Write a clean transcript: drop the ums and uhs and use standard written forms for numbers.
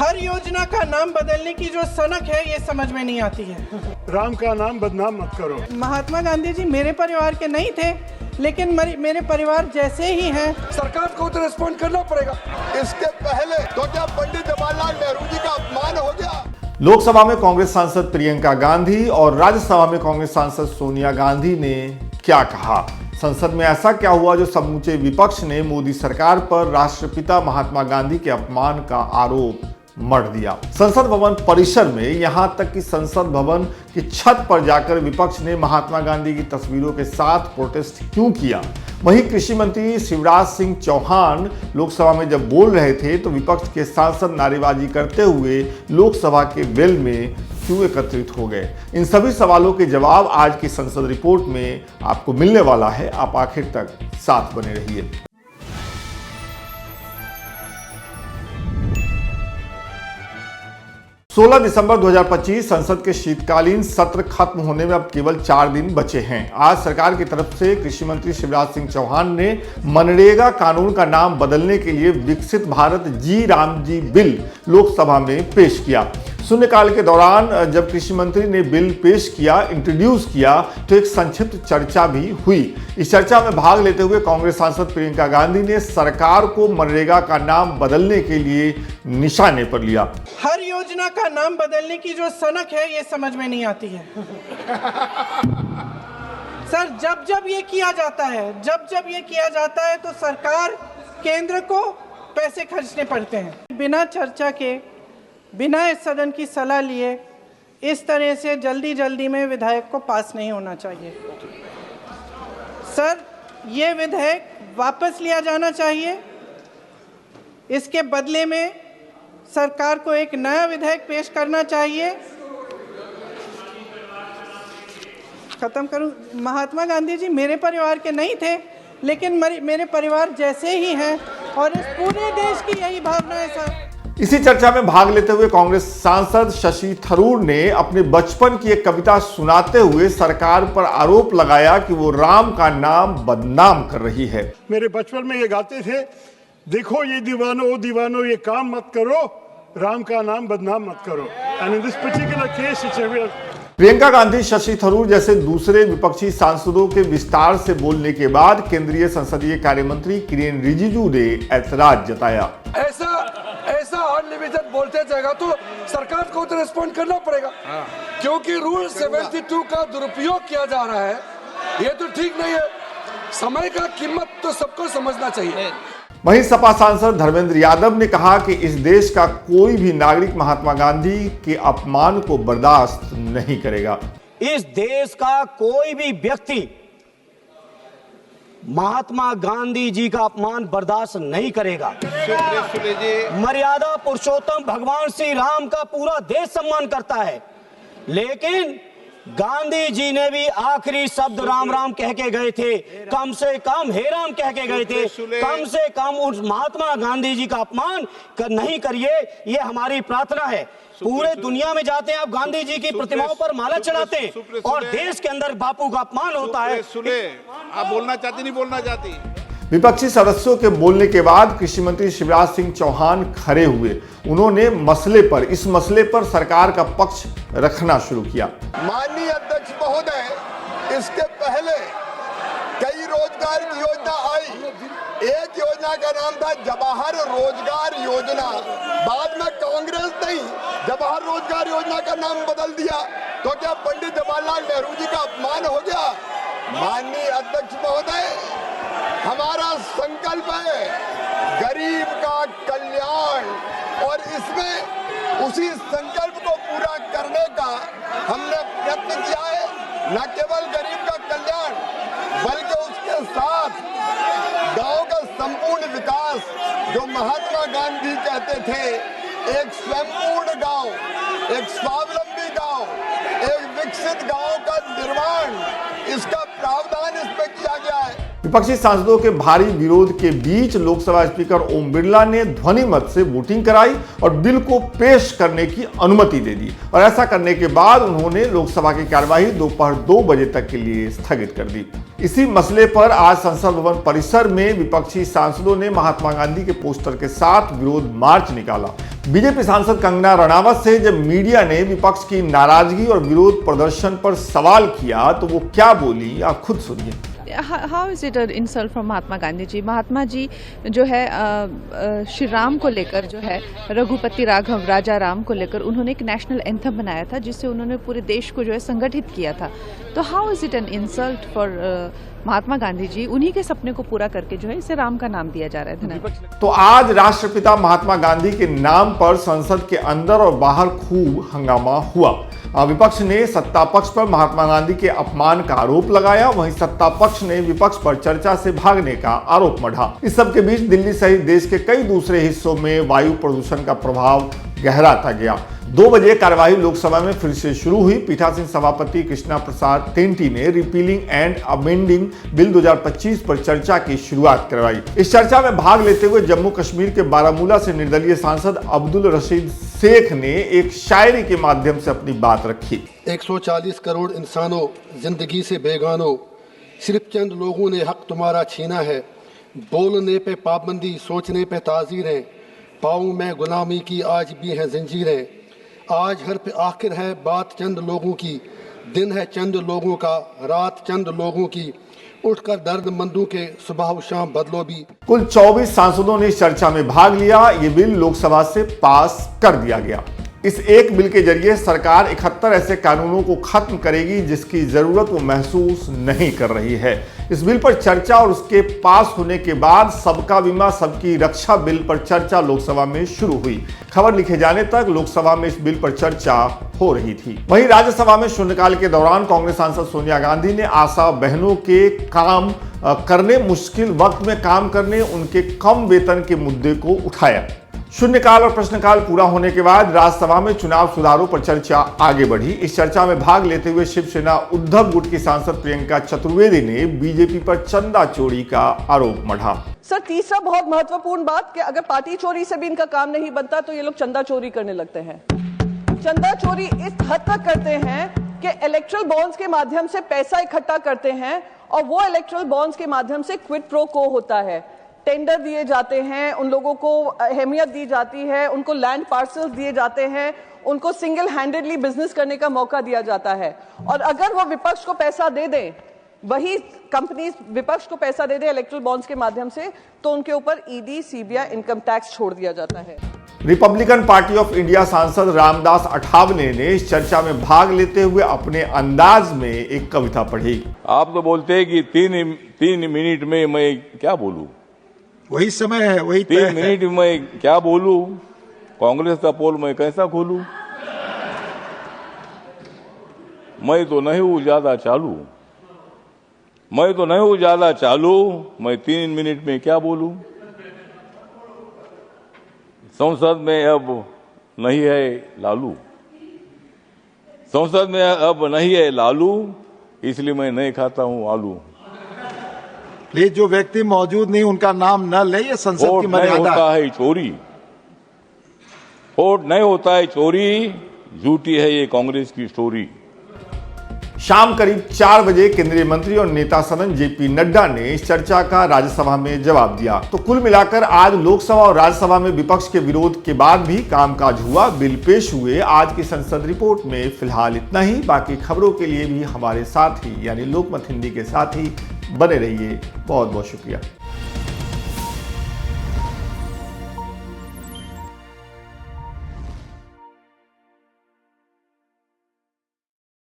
हर योजना का नाम बदलने की जो सनक है ये समझ में नहीं आती है। राम का नाम बदनाम मत करो। महात्मा गांधी जी मेरे परिवार के नहीं थे, लेकिन मेरे परिवार जैसे ही हैं। सरकार को तो रिस्पॉन्ड करना पड़ेगा। इसके पहले तो क्या पंडित जवाहरलाल नेहरू जी का अपमान हो गया। लोकसभा में कांग्रेस सांसद प्रियंका गांधी और राज्यसभा में कांग्रेस सांसद सोनिया गांधी ने क्या कहा? संसद में ऐसा क्या हुआ जो समूचे विपक्ष ने मोदी सरकार पर राष्ट्रपिता महात्मा गांधी के अपमान का आरोप मढ़ दिया? संसद भवन परिसर में यहां तक कि संसद भवन की छत पर जाकर विपक्ष ने महात्मा गांधी की तस्वीरों के साथ प्रोटेस्ट क्यों किया? वहीं कृषि मंत्री शिवराज सिंह चौहान लोकसभा में जब बोल रहे थे तो विपक्ष के सांसद नारेबाजी करते हुए लोकसभा के वेल में क्यों एकत्रित हो गए? इन सभी सवालों के जवाब आज की संसद रिपोर्ट में आपको मिलने वाला है। आप आखिर तक साथ बने रहिए। सोलह दिसंबर 2025 संसद के शीतकालीन सत्र खत्म होने में अब केवल 4 दिन बचे हैं। आज सरकार की तरफ से कृषि मंत्री शिवराज सिंह चौहान ने मनरेगा कानून का नाम बदलने के लिए विकसित भारत जी राम जी बिल लोकसभा में पेश किया। शून्यकाल के दौरान जब कृषि मंत्री ने बिल पेश किया, इंट्रोड्यूस किया, तो एक संक्षिप्त चर्चा भी हुई। इस चर्चा में भाग लेते हुए कांग्रेस सांसद प्रियंका गांधी ने सरकार को मनरेगा का नाम बदलने के लिए निशाने पर लिया। हर योजना का नाम बदलने की जो सनक है ये समझ में नहीं आती है। सर, जब जब ये किया जाता है तो सरकार केंद्र को पैसे खर्चने पड़ते हैं। बिना चर्चा के, बिना इस सदन की सलाह लिए इस तरह से जल्दी में विधेयक को पास नहीं होना चाहिए। सर, ये विधेयक वापस लिया जाना चाहिए। इसके बदले में सरकार को एक नया विधेयक पेश करना चाहिए। खत्म करूं। महात्मा गांधी जी मेरे परिवार के नहीं थे, लेकिन मेरे परिवार जैसे ही हैं और इस पूरे देश की यही भावना है। सर, इसी चर्चा में भाग लेते हुए कांग्रेस सांसद शशि थरूर ने अपने बचपन की एक कविता सुनाते हुए सरकार पर आरोप लगाया कि वो राम का नाम बदनाम कर रही है। मेरे बचपन में ये गाते थे, देखो ये दीवानो ओ दीवानो ये काम मत करो, राम का नाम बदनाम मत करो। And in this particular case it's a real. Priyanka Gandhi, Shashi Tharoor जैसे दूसरे विपक्षी सांसदों के विस्तार से बोलने के बाद केंद्रीय संसदीय कार्य मंत्री किरेन रिजिजू ने ऐतराज जताया। ऐसा अनलिमिटेड बोलते जाएगा तो सरकार को तो रिस्पॉन्ड करना पड़ेगा। क्योंकि रूल 72 का दुरुपयोग किया जा रहा है, ये तो ठीक नहीं है। समय का कीमत तो सबको समझना चाहिए। वहीं सपा सांसद धर्मेंद्र यादव ने कहा कि इस देश का कोई भी नागरिक महात्मा गांधी के अपमान को बर्दाश्त नहीं करेगा। इस देश का कोई भी व्यक्ति महात्मा गांधी जी का अपमान बर्दाश्त नहीं करेगा। मर्यादा पुरुषोत्तम भगवान श्री राम का पूरा देश सम्मान करता है, लेकिन गांधी जी ने भी आखिरी शब्द राम राम कह के गए थे। कम से कम हे राम कह के गए थे। कम से कम उस महात्मा गांधी जी का अपमान नहीं करिए, ये हमारी प्रार्थना है। पूरे दुनिया में जाते हैं आप, गांधी जी की प्रतिमाओं पर माला चढ़ाते हैं और देश के अंदर बापू का अपमान होता है। आप बोलना चाहती नहीं बोलना चाहती। विपक्षी सदस्यों के बोलने के बाद कृषि मंत्री शिवराज सिंह चौहान खड़े हुए। उन्होंने इस मसले पर सरकार का पक्ष रखना शुरू किया। माननीय अध्यक्ष महोदय, इसके पहले कई रोजगार की योजना आई। एक योजना का नाम था जवाहर रोजगार योजना। बाद में कांग्रेस ने जवाहर रोजगार योजना का नाम बदल दिया। तो क्या पंडित जवाहरलाल नेहरू जी का अपमान हो गया? माननीय अध्यक्ष महोदय, हमारा संकल्प है गरीब का कल्याण, और इसमें उसी संकल्प को पूरा करने का हमने प्रयत्न किया है। न केवल गरीब का कल्याण, बल्कि उसके साथ गांव का संपूर्ण विकास, जो महात्मा गांधी कहते थे, एक स्वयंपूर्ण गांव, एक स्वावलंबी गांव, एक विकसित गांव का निर्माण, इसका प्रावधान इसमें किया गया है। विपक्षी सांसदों के भारी विरोध के बीच लोकसभा स्पीकर ओम बिरला ने ध्वनि मत से वोटिंग कराई और बिल को पेश करने की अनुमति दे दी। और ऐसा करने के बाद उन्होंने लोकसभा की कार्यवाही दोपहर 2 बजे तक के लिए स्थगित कर दी। इसी मसले पर आज संसद भवन परिसर में विपक्षी सांसदों ने महात्मा गांधी के पोस्टर के साथ विरोध मार्च निकाला। बीजेपी सांसद कंगना रणावत से जब मीडिया ने विपक्ष की नाराजगी और विरोध प्रदर्शन पर सवाल किया तो वो क्या बोली, आप खुद सुनिए। How is it insult from Mahatma Gandhi ji? Mahatma ji जो है श्री राम को लेकर, जो है रघुपति राघव राजा राम को लेकर उन्होंने एक नेशनल एंथम बनाया था जिससे उन्होंने पूरे देश को जो है संगठित किया था। तो how is it an insult for Mahatma Gandhi ji? उन्हीं के सपने को पूरा करके जो है इसे राम का नाम दिया जा रहा है। धन्यवाद। तो आज राष्ट्रपिता महात्मा गांधी के नाम पर संसद के अंदर और बाहर खूब हंगामा हुआ। विपक्ष ने सत्ता पक्ष पर महात्मा गांधी के अपमान का आरोप लगाया, वहीं सत्ता पक्ष ने विपक्ष पर चर्चा से भागने का आरोप मढ़ा। इस सब के बीच दिल्ली सहित देश के कई दूसरे हिस्सों में वायु प्रदूषण का प्रभाव गहराता गया। 2 बजे कार्यवाही लोकसभा में फिर से शुरू हुई। पीठासीन सभापति कृष्णा प्रसाद तेंटी ने रिपीलिंग एंड अमेंडिंग बिल 2025 पर चर्चा की शुरुआत करवाई। इस चर्चा में भाग लेते हुए जम्मू कश्मीर के बारामूला से निर्दलीय सांसद अब्दुल रशीद शेख ने एक शायरी के माध्यम से अपनी बात रखी। 140 करोड़ इंसानों जिंदगी से बेगानो, सिर्फ चंद लोगों ने हक तुम्हारा छीना है। बोलने पे पाबंदी, सोचने पे ताजीर है। पाऊं मैं गुलामी की आज भी है जंजीरें। आज हर पे आखिर है बात चंद लोगों की। दिन है चंद लोगों का, रात चंद लोगों की। उठकर दर्द मंदों के सुबह शाम बदलो भी। कुल 24 सांसदों ने इस चर्चा में भाग लिया। ये बिल लोकसभा से पास कर दिया गया। इस एक बिल के जरिए सरकार 71 ऐसे कानूनों को खत्म करेगी जिसकी जरूरत वो महसूस नहीं कर रही है। इस बिल पर चर्चा और उसके पास होने के बाद सबका बीमा सबकी रक्षा बिल पर चर्चा लोकसभा में शुरू हुई। खबर लिखे जाने तक लोकसभा में इस बिल पर चर्चा हो रही थी। वहीं राज्यसभा में शून्यकाल के दौरान कांग्रेस सांसद सोनिया गांधी ने आशा बहनों के काम करने, मुश्किल वक्त में काम करने, उनके कम वेतन के मुद्दे को उठाया। शून्यकाल और प्रश्नकाल पूरा होने के बाद राज्यसभा में चुनाव सुधारों पर चर्चा आगे बढ़ी। इस चर्चा में भाग लेते हुए शिवसेना उद्धव गुट की सांसद प्रियंका चतुर्वेदी ने बीजेपी पर चंदा चोरी का आरोप मढ़ा। सर, तीसरा बहुत महत्वपूर्ण बात कि अगर पार्टी चोरी से भी इनका काम नहीं बनता तो ये लोग चंदा चोरी करने लगते हैं। चंदा चोरी इस हद तक करते हैं कि इलेक्ट्रल बॉन्ड्स के माध्यम से पैसा इकट्ठा करते हैं और वो इलेक्ट्रल बॉन्ड्स के माध्यम से क्विड प्रो को होता है। टेंडर दिए जाते हैं, उन लोगों को अहमियत दी जाती है, उनको लैंड पार्सल्स दिए जाते हैं, उनको सिंगल हैंडेडली बिजनेस करने का मौका दिया जाता है। और अगर वो विपक्ष को पैसा दे दें, वही कंपनीज विपक्ष को पैसा दे दें इलेक्ट्रल बॉन्ड्स के माध्यम से, तो उनके ऊपर ईडी, सीबीआई, इनकम टैक्स छोड़ दिया जाता है। रिपब्लिकन पार्टी ऑफ इंडिया सांसद रामदास अठावले ने इस चर्चा में भाग लेते हुए अपने अंदाज में एक कविता पढ़ी। आप तो बोलते हैं कि तीन मिनट में मैं क्या बोलूं, वही समय है, वही 3 मिनट में क्या बोलूं, कांग्रेस का पोल मैं कैसा खोलूं। मैं तो नहीं हूं ज्यादा चालू, मैं 3 मिनट में क्या बोलूं। संसद में अब नहीं है लालू, इसलिए मैं नहीं खाता हूं आलू। ये जो व्यक्ति मौजूद नहीं उनका नाम न ले, ये संसद की मर्यादा। वोट नहीं होता है चोरी, झूठी है ये कांग्रेस की स्टोरी। शाम करीब 4 बजे केंद्रीय मंत्री और नेता सदन जेपी नड्डा ने इस चर्चा का राज्यसभा में जवाब दिया। तो कुल मिलाकर आज लोकसभा और राज्यसभा में विपक्ष के विरोध के बाद भी कामकाज हुआ, बिल पेश हुए। आज की संसद रिपोर्ट में फिलहाल इतना ही। बाकी खबरों के लिए भी हमारे साथ ही यानी लोकमत हिंदी के साथ ही बने रहिए। बहुत बहुत शुक्रिया।